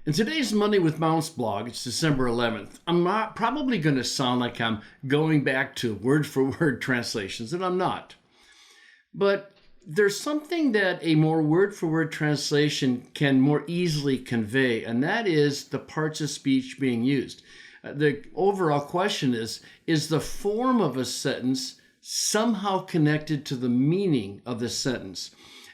In today's Monday with Mounce blog, it's December 11th. I'm not probably going to sound like I'm going back to word-for-word translations, and I'm not. But there's something that a more word-for-word translation can more easily convey, and that is the parts of speech being used. The overall question is the form of a sentence somehow connected to the meaning of the sentence?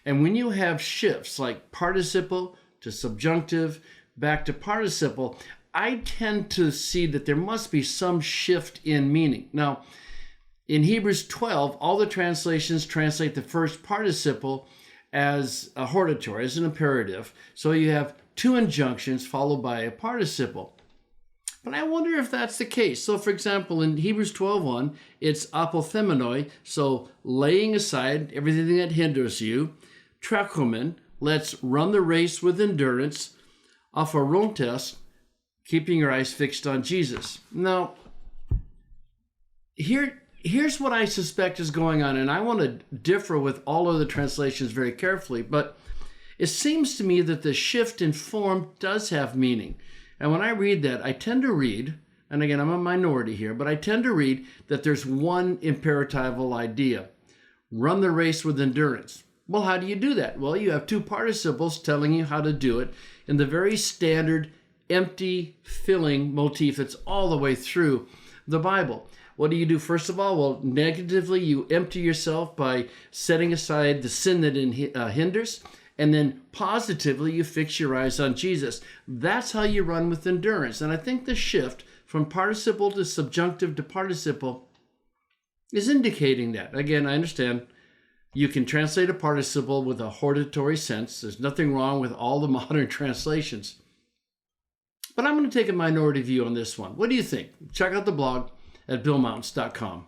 And when you have shifts like participle to subjunctive, back to participle, I tend to see that there must be some shift in meaning. Now, in Hebrews 12, all the translations translate the first participle as a hortatory, as an imperative. So you have two injunctions followed by a participle. But I wonder if that's the case. So, for example, in Hebrews 12:1, it's apothemenoi, so laying aside everything that hinders you. Trachomen, let's run the race with endurance. Aphorontes, keeping your eyes fixed on Jesus. Now, here's what I suspect is going on, and I want to differ with all of the translations very carefully, but it seems to me that the shift in form does have meaning. And when I read that, I tend to read, and again, I'm a minority here, but I tend to read that there's one imperatival idea. Run the race with endurance. Well, how do you do that? Well, you have two participles telling you how to do it in the very standard empty filling motif that's all the way through the Bible. What do you do first of all? Well, negatively, you empty yourself by setting aside the sin that hinders, and then positively, you fix your eyes on Jesus. That's how you run with endurance. And I think the shift from participle to subjunctive to participle is indicating that. Again, I understand you can translate a participle with a hortatory sense. There's nothing wrong with all the modern translations. But I'm going to take a minority view on this one. What do you think? Check out the blog at billmounce.com.